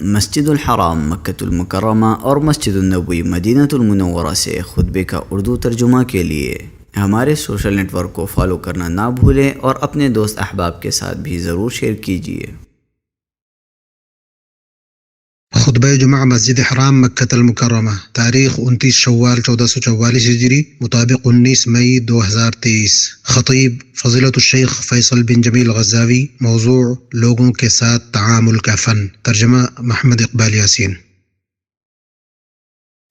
مسجد الحرام مکۃ المکرمہ اور مسجد النبوی مدینہ المنورہ سے خطبے کا اردو ترجمہ کے لیے ہمارے سوشل نیٹ ورک کو فالو کرنا نہ بھولیں اور اپنے دوست احباب کے ساتھ بھی ضرور شیئر کیجیے۔ خطبہ جمعہ مسجد حرام مکۃ المکرمہ، تاریخ 29 شوال 1444 ہجری، مطابق 19 مئی 2023۔ خطیب فضیلۃ الشیخ فیصل بن جمیل غزاوی۔ موضوع لوگوں کے ساتھ تعامل کا فن۔ ترجمہ محمد اقبال یاسین۔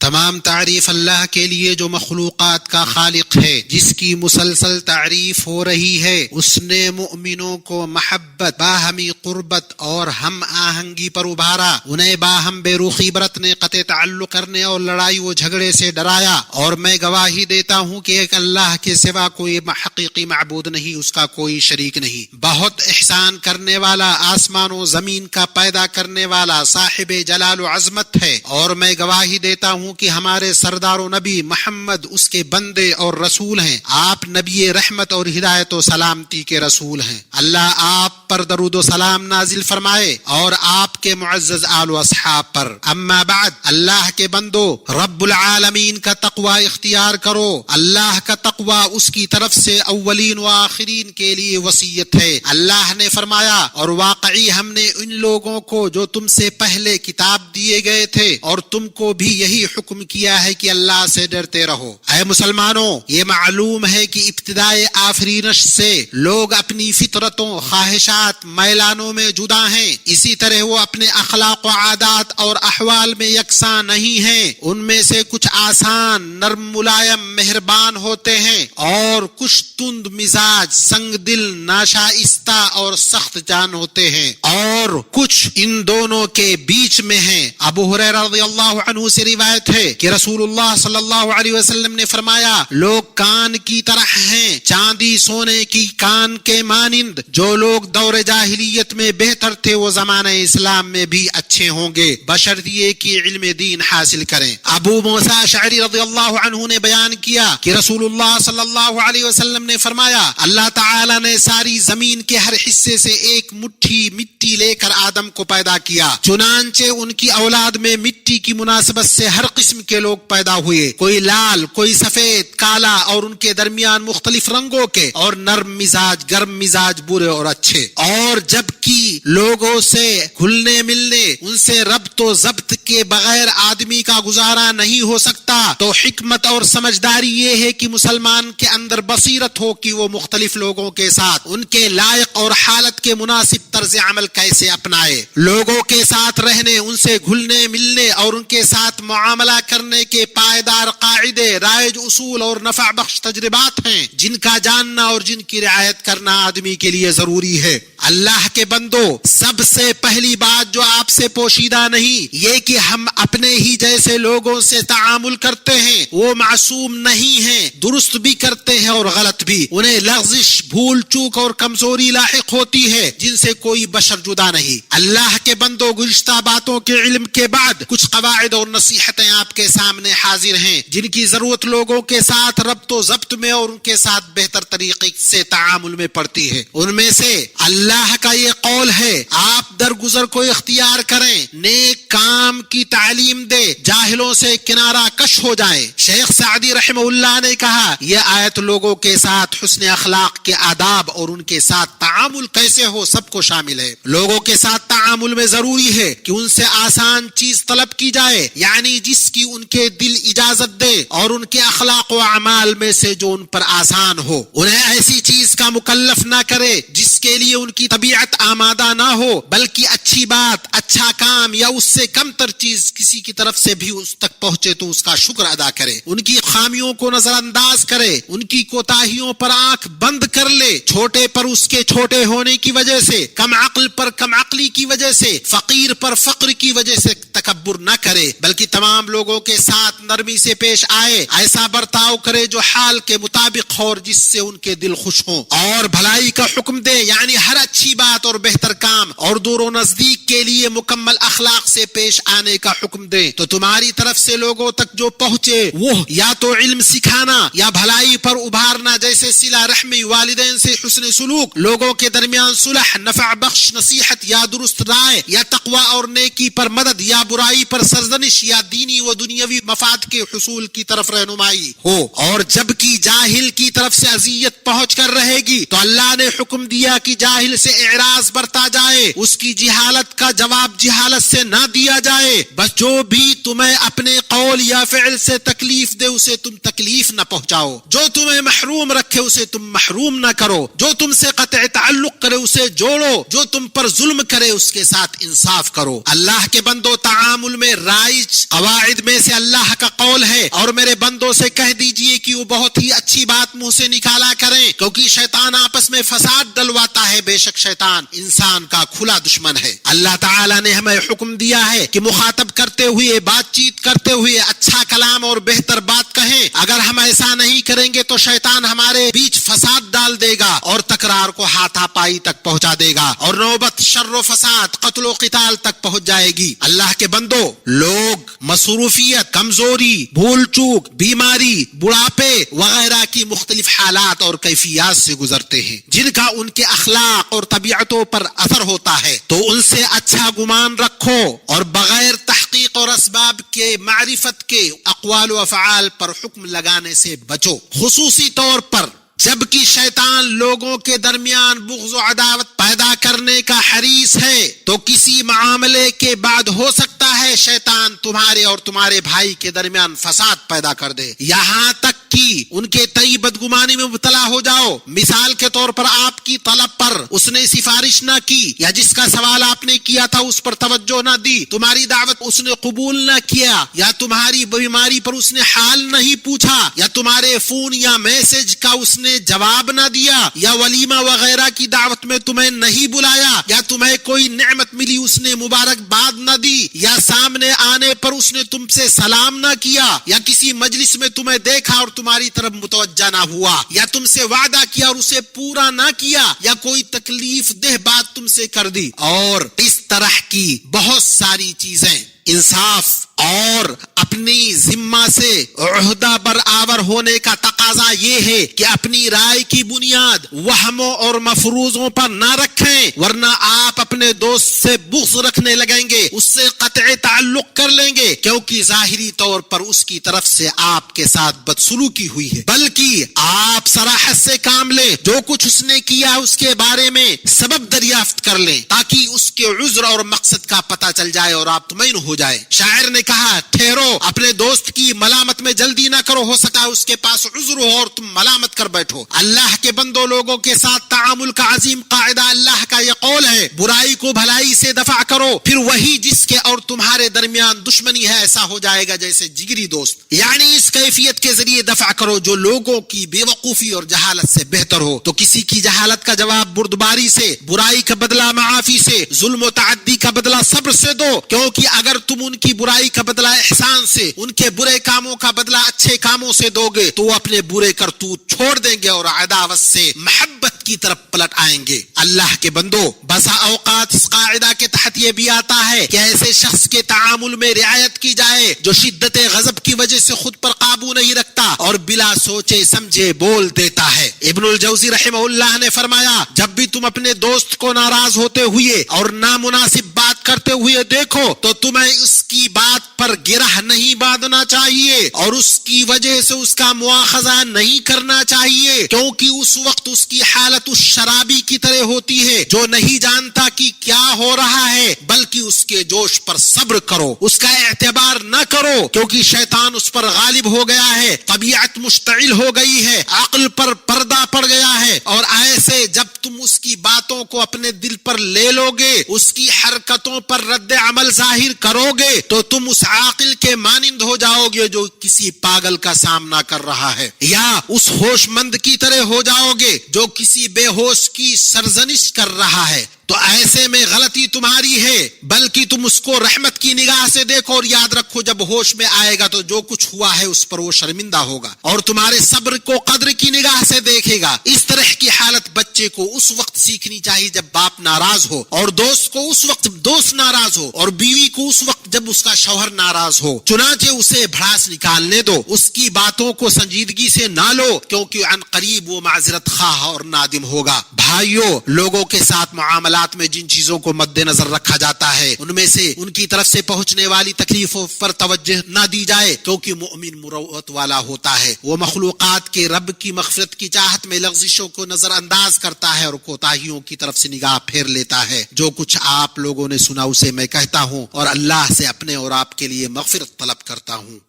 تمام تعریف اللہ کے لیے جو مخلوقات کا خالق ہے، جس کی مسلسل تعریف ہو رہی ہے۔ اس نے مؤمنوں کو محبت، باہمی قربت اور ہم آہنگی پر ابھارا، انہیں باہم بے رخی برتنے، قطع تعلق کرنے اور لڑائی و جھگڑے سے ڈرایا، اور میں گواہی دیتا ہوں کہ ایک اللہ کے سوا کوئی حقیقی معبود نہیں، اس کا کوئی شریک نہیں۔ بہت احسان کرنے والا، آسمان و زمین کا پیدا کرنے والا، صاحب جلال و عظمت ہے، اور میں گواہی دیتا ہوں کہ ہمارے سردار و نبی محمد اس کے بندے اور رسول ہیں۔ آپ نبی رحمت اور ہدایت و سلامتی کے رسول ہیں۔ اللہ آپ پر درود و سلام نازل فرمائے اور آپ کے معزز آل و اصحاب پر۔ اما بعد، اللہ کے بندو، رب العالمین کا تقوی اختیار کرو۔ اللہ کا تقوی اس کی طرف سے اولین و آخرین کے لیے وصیت ہے۔ اللہ نے فرمایا، اور واقعی ہم نے ان لوگوں کو جو تم سے پہلے کتاب دیے گئے تھے اور تم کو بھی یہی حکم کیا ہے کہ اللہ سے ڈرتے رہو۔ اے مسلمانوں، یہ معلوم ہے کہ ابتدائے آفرینش سے لوگ اپنی فطرتوں، خواہشات، میلانوں میں جدا ہیں۔ اسی طرح وہ اپنے اخلاق و عادات اور احوال میں یکساں نہیں ہیں۔ ان میں سے کچھ آسان، نرم، ملائم، مہربان ہوتے ہیں، اور کچھ تند مزاج، سنگ دل، ناشائستہ اور سخت جان ہوتے ہیں، اور کچھ ان دونوں کے بیچ میں ہیں۔ ابو ہریرہ رضی اللہ عنہ سے روایت ہے کہ رسول اللہ صلی اللہ علیہ وسلم نے فرمایا، لوگ کان کی طرح ہیں، چاندی سونے کی کان کے مانند۔ جو لوگ دور جاہلیت میں بہتر تھے وہ زمانہ اسلام میں بھی اچھے ہوں گے، بشرطیہ کہ علم دین حاصل کریں۔ ابو موسیٰ اشعری رضی اللہ عنہ نے بیان کیا کہ رسول اللہ صلی اللہ علیہ وسلم نے فرمایا، اللہ تعالی نے ساری زمین کے ہر حصے سے ایک مٹھی مٹی لے کر آدم کو پیدا کیا، چنانچہ ان کی اولاد میں مٹی کی مناسبت سے ہر قسم کے لوگ پیدا ہوئے، کوئی لال، کوئی سفید، کالا، اور ان کے درمیان مختلف رنگوں کے، اور نرم مزاج، گرم مزاج، برے اور اچھے۔ اور جب کی لوگوں سے گھلنے ملنے، ان سے ربط و ضبط کے بغیر آدمی کا گزارا نہیں ہو سکتا، تو حکمت اور سمجھداری یہ ہے کہ مسلمان کے اندر بصیرت ہو کہ وہ مختلف لوگوں کے ساتھ ان کے لائق اور حالت کے مناسب طرز عمل کیسے اپنائے۔ لوگوں کے ساتھ رہنے، ان سے گھلنے ملنے اور ان کے ساتھ معاملہ کرنے کے پائیدار قاعدے، رائج اصول اور نفع بخش تجربات ہیں، جن کا جاننا اور جن کی رعایت کرنا آدمی کے لیے ضروری ہے۔ اللہ کے بندو، سب سے پہلی بات جو آپ سے پوشیدہ نہیں، یہ کہ ہم اپنے ہی جیسے لوگوں سے تعامل کرتے ہیں۔ وہ معصوم نہیں ہیں، درست بھی کرتے ہیں اور غلط بھی، انہیں لغزش، بھول چوک اور کمزوری لاحق ہوتی ہے، جن سے کوئی بشر جدا نہیں۔ اللہ کے بندو، گزشتہ باتوں کے علم کے بعد کچھ قواعد اور نصیحتیں آپ کے سامنے حاضر ہیں، جن کی ضرورت لوگوں کے ساتھ ربط و ضبط میں اور ان کے ساتھ بہتر طریقے سے تعامل میں پڑتی ہے۔ ان میں سے اللہ کا یہ قول ہے، آپ درگزر کو اختیار کریں، نیک کام کی تعلیم دے، جاہلوں سے کنارہ کش ہو جائیں۔ شیخ سعدی رحمہ اللہ نے کہا، یہ آیت لوگوں کے ساتھ حسن اخلاق کے آداب اور ان کے ساتھ تعامل کیسے ہو سب کو شامل ہے۔ لوگوں کے ساتھ تعامل میں ضروری ہے کہ ان سے آسان چیز طلب کی جائے، یعنی جس کی ان کے دل اجازت دے، اور ان کے اخلاق و اعمال میں سے جو ان پر آسان ہو۔ انہیں ایسی چیز کا مکلف نہ کرے جس کے لیے ان کی طبیعت آمادہ نہ ہو، بلکہ اچھی بات، اچھا کام یا اس سے کم تر چیز کسی کی طرف سے بھی اس تک پہنچے تو اس کا شکر ادا کرے، ان کی خامیوں کو نظر انداز کرے، ان کی کوتاہیوں پر آنکھ بند کر لے، چھوٹے پر اس کے چھوٹے ہونے کی وجہ سے، کم عقل پر کم عقلی کی وجہ سے، فقیر پر فقر کی وجہ سے تکبر نہ کرے، بلکہ تمام لوگوں کے ساتھ نرمی سے پیش آئے، ایسا برتاؤ کرے جو حال کے مطابق ہو اور جس سے ان کے دل خوش ہوں، اور بھلائی کا حکم دے، یعنی ہر اچھی بات اور بہتر کام اور دور و نزدیک کے لیے مکمل مکمل اخلاق سے پیش آنے کا حکم دیں تو تمہاری طرف سے لوگوں تک جو پہنچے وہ یا تو علم سکھانا یا بھلائی پر ابھارنا، جیسے صلہ رحمی، والدین سے حسن سلوک، لوگوں کے درمیان صلح، نفع بخش نصیحت یا درست رائے، یا تقوی اور نیکی پر مدد، یا برائی پر سرزنش، یا دینی و دنیاوی مفاد کے حصول کی طرف رہنمائی ہو۔ اور جب کی جاہل کی طرف سے اذیت پہنچ کر رہے گی تو اللہ نے حکم دیا کہ جاہل سے اعراض برتا جائے، اس کی جہالت کا جواب جہالت سے نہ دیا جائے، بس جو بھی تمہیں اپنے قول یا فعل سے تکلیف دے اسے تم تکلیف نہ پہنچاؤ، جو تمہیں محروم رکھے اسے تم محروم نہ کرو، جو تم سے قطع تعلق کرے اسے جوڑو، جو تم پر ظلم کرے اس کے ساتھ انصاف کرو۔ اللہ کے بندو، تعامل میں رائج قواعد میں سے اللہ کا قول ہے، اور میرے بندوں سے کہہ دیجئے کہ وہ بہت ہی اچھی بات منہ سے نکالا کریں، کیونکہ شیطان آپس میں فساد ڈلواتا ہے، بے شک شیطان انسان کا کھلا دشمن ہے۔ اللہ تعالیٰ نے ہمیں حکم دیا ہے کہ مخاطب کرتے ہوئے، بات چیت کرتے ہوئے اچھا کلام اور بہتر بات کہیں۔ اگر ہم ایسا نہیں کریں گے تو شیطان ہمارے بیچ فساد ڈال دے گا اور تکرار کو ہاتھا پائی تک پہنچا دے گا، اور نوبت شر و فساد، قتل و قتال تک پہنچ جائے گی۔ اللہ کے بندو، لوگ مصروفیت، کمزوری، بھول چوک، بیماری، بڑھاپے وغیرہ کی مختلف حالات اور کیفیات سے گزرتے ہیں، جن کا ان کے اخلاق اور طبیعتوں پر اثر ہوتا ہے، تو ان سے اچھا گمان رکھو اور بغیر تحقیق اور اسباب کے معرفت کے اقوال و افعال پر حکم لگانے سے بچو، خصوصی طور پر جبکہ شیطان لوگوں کے درمیان بغض و عداوت پیدا کرنے کا حریص ہے، تو کسی معاملے کے بعد ہو سکتا ہے شیطان تمہارے اور تمہارے بھائی کے درمیان فساد پیدا کر دے، یہاں تک کہ ان کے تئیں بدگمانی میں مبتلا ہو جاؤ۔ مثال کے طور پر آپ کی طلب پر اس نے سفارش نہ کی، یا جس کا سوال آپ نے کیا تھا اس پر توجہ نہ دی، تمہاری دعوت اس نے قبول نہ کیا، یا تمہاری بیماری پر اس نے حال نہیں پوچھا، یا تمہارے فون یا میسج کا اس نے جواب نہ دیا، یا ولیمہ وغیرہ کی دعوت میں تمہیں نہیں بلایا، یا تمہیں کوئی نعمت ملی اس نے مبارکباد نہ دی، یا سامنے آنے پر اس نے تم سے سلام نہ کیا، یا کسی مجلس میں تمہیں دیکھا اور تمہاری طرف متوجہ نہ ہوا، یا تم سے وعدہ کیا اور اسے پورا نہ کیا، یا کوئی تکلیف دہ بات تم سے کر دی، اور اس طرح کی بہت ساری چیزیں۔ انصاف اور اپنی ذمہ سے عہدہ برآور ہونے کا تقاضا یہ ہے کہ اپنی رائے کی بنیاد وہموں اور مفروضوں پر نہ رکھیں، ورنہ آپ اپنے دوست سے بغض رکھنے لگیں گے، اس سے قطع تعلق کر لیں گے، کیونکہ ظاہری طور پر اس کی طرف سے آپ کے ساتھ بدسلوکی ہوئی ہے، بلکہ آپ صراحت سے کام لیں، جو کچھ اس نے کیا اس کے بارے میں سبب دریافت کر لیں، تاکہ اس کے عذر اور مقصد کا پتہ چل جائے اور آپ مطمئن ہو جائے۔ شاعر نے کہا، ٹھہرو، اپنے دوست کی ملامت میں جلدی نہ کرو، ہو سکتا ہے اس کے پاس عذر ہو اور تم ملامت کر بیٹھو۔ اللہ کے بندوں، لوگوں کے ساتھ تعامل کا عظیم قاعدہ اللہ کا یہ قول ہے، برائی کو بھلائی سے دفع کرو، پھر وہی جس کے اور تمہارے درمیان دشمنی ہے ایسا ہو جائے گا جیسے جگری دوست، یعنی اس کیفیت کے ذریعے دفع کرو جو لوگوں کی بے وقوفی اور جہالت سے بہتر ہو۔ تو کسی کی جہالت کا جواب بردباری سے، برائی کا بدلہ معافی سے، ظلم و تعدی کا بدلہ صبر سے دو، کیونکہ اگر تم ان کی برائی کا بدلہ احسان سے، ان کے برے کاموں کا بدلہ اچھے کاموں سے دو گے تو وہ اپنے برے کرتوت چھوڑ دیں گے اور عداوت سے محبت کی طرف پلٹ آئیں گے۔ اللہ کے بندو، بسا اوقات اس قاعدہ کے تحت یہ بھی آتا ہے کہ ایسے شخص کے تعامل میں رعایت کی جائے جو شدت غضب کی وجہ سے خود پر قابو نہیں رکھتا اور بلا سوچے سمجھے بول دیتا ہے۔ ابن الجوزی رحمہ اللہ نے فرمایا، جب بھی تم اپنے دوست کو ناراض ہوتے ہوئے اور نامناسب بات کرتے ہوئے دیکھو تو تمہیں اس کی بات پر گرہ نہیں باندھنا چاہیے اور اس کی وجہ سے اس کا مواخذہ نہیں کرنا چاہیے، کیونکہ اس وقت اس کی حالت اس شرابی کی طرح ہوتی ہے جو نہیں جانتا کہ کیا ہو رہا ہے، بلکہ اس کے جوش پر صبر کرو، اس کا اعتبار نہ کرو، کیونکہ شیطان اس پر غالب ہو گیا ہے، طبیعت مشتعل ہو گئی ہے، عقل پر پردہ پڑ گیا ہے، اور ایسے جب تم اس کی باتوں کو اپنے دل پر لے لو گے، اس کی حرکتوں پر رد عمل ظاہر کرو گے تو تم اس عاقل کے مانند ہو جاؤ گے جو کسی پاگل کا سامنا کر رہا ہے، یا اس ہوش مند کی طرح ہو جاؤ گے جو کسی بے ہوش کی سرزنش کر رہا ہے۔ تو ایسے میں غلطی تمہاری ہے، بلکہ تم اس کو رحمت کی نگاہ سے دیکھو، اور یاد رکھو جب ہوش میں آئے گا تو جو کچھ ہوا ہے اس پر وہ شرمندہ ہوگا اور تمہارے صبر کو قدر کی نگاہ سے دیکھے گا۔ اس طرح کی حالت بچے کو اس وقت سیکھنی چاہیے جب باپ ناراض ہو، اور دوست کو اس وقت دوست ناراض ہو، اور بیوی کو اس وقت جب اس کا شوہر ناراض ہو۔ چنانچہ اسے بھڑاس نکالنے دو، اس کی باتوں کو سنجیدگی سے نہ لو، کیونکہ عن قریب وہ معذرت خواہ اور نادم ہوگا۔ بھائیو، لوگوں کے ساتھ معاملات میں جن چیزوں کو مد نظر رکھا جاتا ہے ان میں سے ان کی طرف سے پہنچنے والی تکلیفوں پر توجہ نہ دی جائے، کیونکہ مومن مروت والا ہوتا ہے، وہ مخلوقات کے رب کی مغفرت کی چاہت میں لغزشوں کو نظر انداز کرتا ہے اور کوتاہیوں کی طرف سے نگاہ پھیر لیتا ہے۔ جو کچھ آپ لوگوں نے سنا اسے میں کہتا ہوں اور اللہ سے اپنے اور آپ کے لیے مغفرت طلب کرتا ہوں۔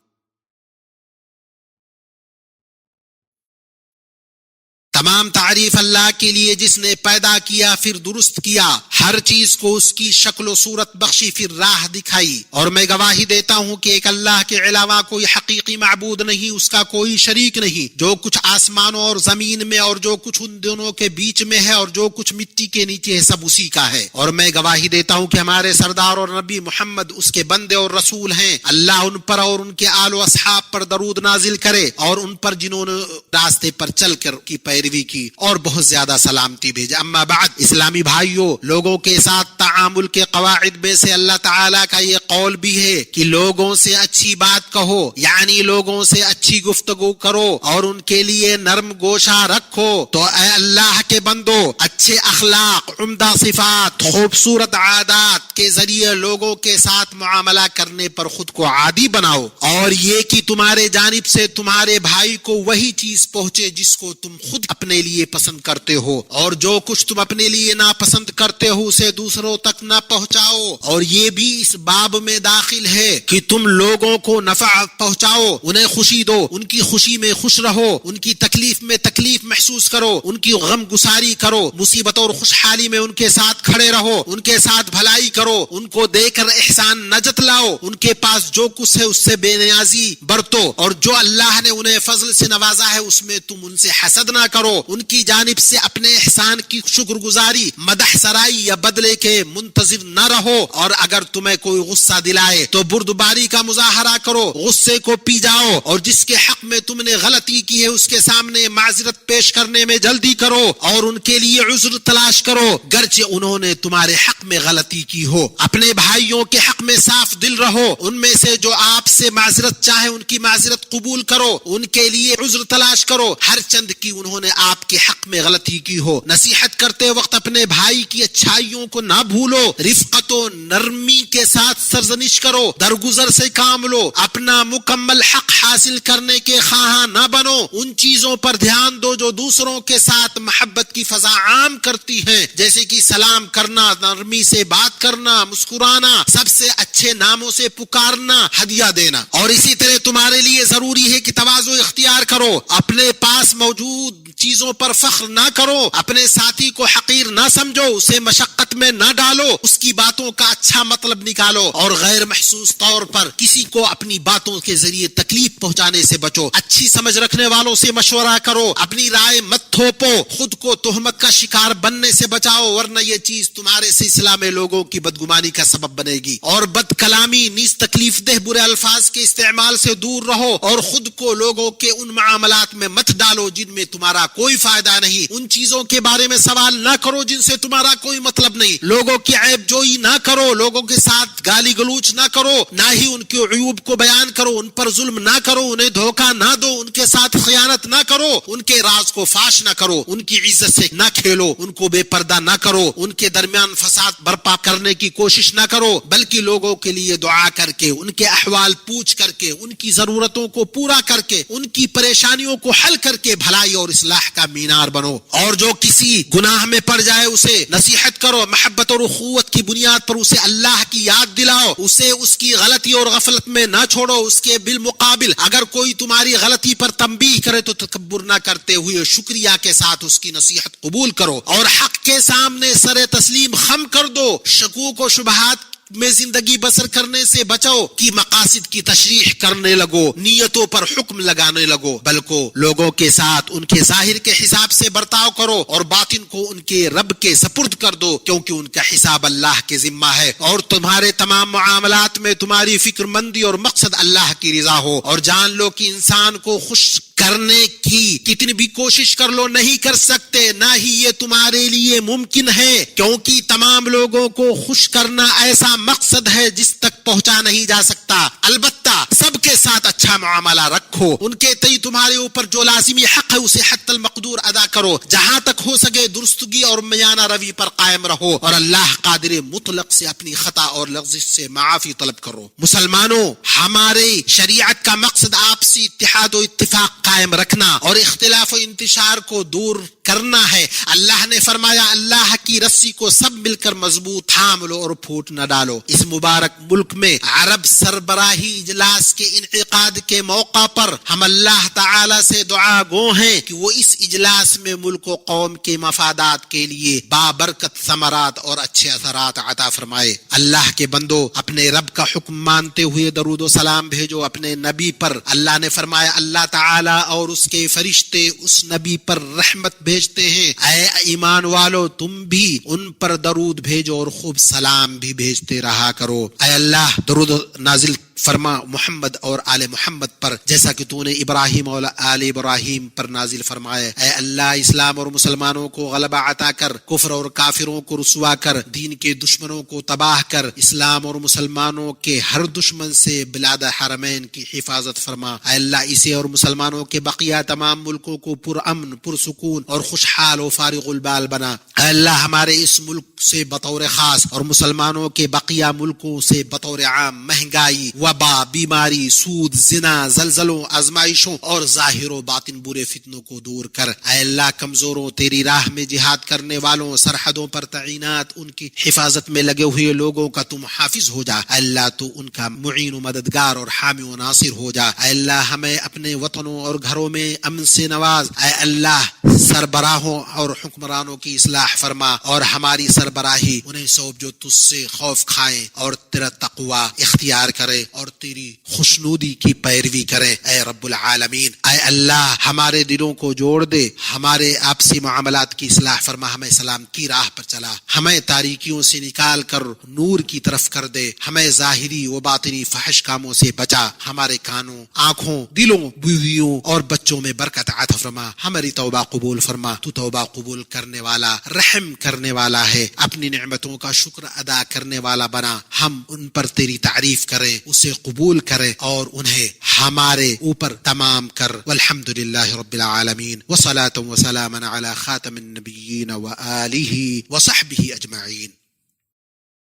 تمام تعریف اللہ کے لیے جس نے پیدا کیا پھر درست کیا، ہر چیز کو اس کی شکل و صورت بخشی پھر راہ دکھائی، اور میں گواہی دیتا ہوں کہ ایک اللہ کے علاوہ کوئی حقیقی معبود نہیں، اس کا کوئی شریک نہیں۔ جو کچھ آسمانوں اور زمین میں اور جو کچھ ان دونوں کے بیچ میں ہے اور جو کچھ مٹی کے نیچے ہے سب اسی کا ہے، اور میں گواہی دیتا ہوں کہ ہمارے سردار اور نبی محمد اس کے بندے اور رسول ہیں۔ اللہ ان پر اور ان کے آل و اصحاب پر درود نازل کرے، اور ان پر جنہوں نے راستے پر چل کر کی پیروی کی، اور بہت زیادہ سلامتی بھیجے۔ اما بعد، اسلامی بھائیوں، لوگوں کے ساتھ تعامل کے قواعد میں سے اللہ تعالیٰ کا یہ قول بھی ہے کہ لوگوں سے اچھی بات کہو، یعنی لوگوں سے اچھی گفتگو کرو اور ان کے لیے نرم گوشہ رکھو۔ تو اے اللہ کے بندو، اچھے اخلاق، عمدہ صفات، خوبصورت عادات کے ذریعے لوگوں کے ساتھ معاملہ کرنے پر خود کو عادی بناؤ، اور یہ کہ تمہارے جانب سے تمہارے بھائی کو وہی چیز پہنچے جس کو تم خود اپنے لیے پسند کرتے ہو، اور جو کچھ تم اپنے لیے ناپسند کرتے ہو اسے دوسروں تک نہ پہنچاؤ۔ اور یہ بھی اس باب میں داخل ہے کہ تم لوگوں کو نفع پہنچاؤ، انہیں خوشی دو، ان کی خوشی میں خوش رہو، ان کی تکلیف میں تکلیف محسوس کرو، ان کی غم گساری کرو، مصیبت اور خوشحالی میں ان کے ساتھ کھڑے رہو، ان کے ساتھ بھلائی کرو، ان کو دے کر احسان نہ جتلاؤ، ان کے پاس جو کچھ ہے اس سے بے نیازی برتو، اور جو اللہ نے انہیں فضل سے نوازا ہے اس میں تم ان سے حسد نہ کرو، ان کی جانب سے اپنے احسان کی شکر گزاری، مدح سرائی یا بدلے کے منتظر نہ رہو، اور اگر تمہیں کوئی غصہ دلائے تو بردباری کا مظاہرہ کرو، غصے کو پی جاؤ، اور جس کے حق میں تم نے غلطی کی ہے اس کے سامنے معذرت پیش کرنے میں جلدی کرو، اور ان کے لیے عذر تلاش کرو گرچہ انہوں نے تمہارے حق میں غلطی کی ہو۔ اپنے بھائیوں کے حق میں صاف دل رہو، ان میں سے جو آپ سے معذرت چاہے ان کی معذرت قبول کرو، ان کے لیے عذر تلاش کرو، ہر چند کی انہوں نے آپ کے حق میں غلطی کی ہو۔ نصیحت کرتے وقت اپنے بھائی کی اچھائیوں کو نہ بھولو، رفقت و نرمی کے ساتھ سرزنش کرو، درگزر سے کام لو، اپنا مکمل حق حاصل کرنے کے خواہاں نہ بنو، ان چیزوں پر دھیان دو جو دوسروں کے ساتھ محبت کی فضا عام کرتی ہیں، جیسے کہ سلام کرنا، نرمی سے بات کرنا، مسکرانا، سب سے اچھے ناموں سے پکارنا، ہدیہ دینا۔ اور اسی طرح تمہارے لیے ضروری ہے کہ تواضع اختیار کرو، اپنے پاس موجود چیزوں پر فخر نہ کرو، اپنے ساتھی کو حقیر نہ سمجھو، اسے مشقت میں نہ ڈالو، اس کی باتوں کا اچھا مطلب نکالو، اور غیر محسوس طور پر کسی کو اپنی باتوں کے ذریعے تکلیف پہنچانے سے بچو۔ اچھی سمجھ رکھنے والوں سے مشورہ کرو، اپنی رائے مت تھوپو، خود کو تہمت کا شکار بننے سے بچاؤ، ورنہ یہ چیز تمہارے سلسلہ میں لوگوں کی بدگمانی کا سبب بنے گی۔ اور بد کلامی نیز تکلیف دہ برے الفاظ کے استعمال سے دور رہو، اور خود کو لوگوں کے ان معاملات میں مت ڈالو جن میں تمہارا کوئی فائدہ نہیں، ان چیزوں کے بارے میں سوال نہ کرو جن سے تمہارا کوئی مطلب نہیں، لوگوں کی عیب جوئی نہ کرو، لوگوں کے ساتھ گالی گلوچ نہ کرو، نہ ہی ان کے عیوب کو بیان کرو، ان پر ظلم نہ کرو، انہیں دھوکہ نہ دو، ان کے ساتھ خیانت نہ کرو، ان کے راز کو فاش نہ کرو، ان کی عزت سے نہ کھیلو، ان کو بے پردہ نہ کرو، ان کے درمیان فساد برپا کرنے کی کوشش نہ کرو، بلکہ لوگوں کے لیے دعا کر کے، ان کے احوال پوچھ کر کے، ان کی ضرورتوں کو پورا کر کے، ان کی پریشانیوں کو حل کر کے بھلائی اور اصلاح کا مینار بنو۔ اور جو کسی گناہ میں پڑ جائے اسے نصیحت کرو، محبت اور اخوت کی بنیاد پر اسے اللہ کی یاد دلاؤ، اسے اس کی غلطی اور غفلت میں نہ چھوڑو، اس کے بالمقابل اگر کوئی تمہاری غلطی پر تنبیہ کرے تو تکبر نہ کرتے ہوئے شکریہ کے ساتھ اس کی نصیحت قبول کرو، اور حق کے سامنے سر تسلیم خم کر دو، شکوک و شبہات میں زندگی بسر کرنے سے بچو کہ مقاصد کی تشریح کرنے لگو، نیتوں پر حکم لگانے لگو، بلکہ لوگوں کے ساتھ ان کے ظاہر کے حساب سے برتاؤ کرو اور باطن کو ان کے رب کے سپرد کر دو، کیونکہ ان کا حساب اللہ کے ذمہ ہے، اور تمہارے تمام معاملات میں تمہاری فکر مندی اور مقصد اللہ کی رضا ہو، اور جان لو کہ انسان کو خوش کرنے کی کتنی بھی کوشش کر لو نہیں کر سکتے، نہ ہی یہ تمہارے لیے ممکن ہے، کیونکہ تمام لوگوں کو خوش کرنا ایسا مقصد ہے جس تک پہنچا نہیں جا سکتا۔ البتہ سب کے ساتھ اچھا معاملہ رکھو، ان کے تئیں تمہارے اوپر جو لازمی حق ہے اسے حتی المقدور ادا کرو، جہاں تک ہو سکے درستگی اور میانہ روی پر قائم رہو، اور اللہ قادر مطلق سے اپنی خطا اور لغزش سے معافی طلب کرو۔ مسلمانوں، ہمارے شریعت کا مقصد آپسی اتحاد و اتفاق قائم رکھنا اور اختلاف و انتشار کو دور کرنا ہے۔ اللہ نے فرمایا اللہ کی رسی کو سب مل کر مضبوط تھام لو اور پھوٹ نہ ڈالو۔ اس مبارک ملک میں عرب سربراہی اجلاس کے انعقاد کے موقع پر ہم اللہ تعالی سے دعا گو ہیں کہ وہ اس اجلاس میں ملک و قوم کے مفادات کے لیے بابرکت ثمرات اور اچھے اثرات عطا فرمائے۔ اللہ کے بندو، اپنے رب کا حکم مانتے ہوئے درود و سلام بھیجو اپنے نبی پر۔ اللہ نے فرمایا اللہ تعالی اور اس کے فرشتے اس نبی پر رحمت بھیجتے ہیں، اے ایمان والو تم بھی ان پر درود بھیجو اور خوب سلام بھی بھیجتے رہا کرو۔ اے اللہ درود نازل فرما محمد اور آل محمد پر جیسا کہ تو نے ابراہیم اور آل ابراہیم پر نازل فرمایا۔ اے اللہ اسلام اور مسلمانوں کو غلبہ عطا کر، کفر اور کافروں کو رسوا کر، دین کے دشمنوں کو تباہ کر، اسلام اور مسلمانوں کے ہر دشمن سے بلاد حرمین کی حفاظت فرما۔ اے اللہ اسے اور مسلمانوں کے بقیہ تمام ملکوں کو پرامن، پرسکون اور خوشحال و فارغ البال بنا۔ اے اللہ ہمارے اس ملک سے بطور خاص اور مسلمانوں کے بقیہ ملکوں سے بطور عام مہنگائی، وبا، بیماری، سود، زنا، زلزلوں، آزمائشوں اور ظاہر و باطن برے فتنوں کو دور کر۔ اے اللہ کمزوروں، تیری راہ میں جہاد کرنے والوں، سرحدوں پر تعینات ان کی حفاظت میں لگے ہوئے لوگوں کا تم حافظ ہو جا۔ اے اللہ تو ان کا معین و مددگار اور حامی و ناصر ہو جا۔ اے اللہ ہمیں اپنے وطنوں اور گھروں میں امن سے نواز۔ اے اللہ سربراہوں اور حکمرانوں کی اصلاح فرما اور ہماری سربراہی انہیں سونپ جو تجھ سے خوف کھائیں اور تیرا تقوی اختیار کرے اور تیری خوشنودی کی پیروی کرے۔ اے رب العالمین، اے اللہ ہمارے دلوں کو جوڑ دے، ہمارے آپسی معاملات کی اصلاح فرما، ہمیں سلام کی راہ پر چلا، ہمیں تاریکیوں سے نکال کر نور کی طرف کر دے، ہمیں ظاہری و باطنی فحش کاموں سے بچا، ہمارے کانوں، آنکھوں، دلوں، بیویوں اور بچوں میں برکت عطا فرما، ہماری توبہ قبول فرما۔ تو توبہ قبول کرنے والا، رحم کرنے والا ہے، اپنی نعمتوں کا شکر ادا کرنے والا بنا، ہم ان پر تیری تعریف کریں، اسے قبول کریں اور انہیں ہمارے اوپر تمام کر۔ والحمدللہ رب العالمین، وصلاۃ وسلاما علی خاتم النبیین وآلہ وصحبہ اجمعین۔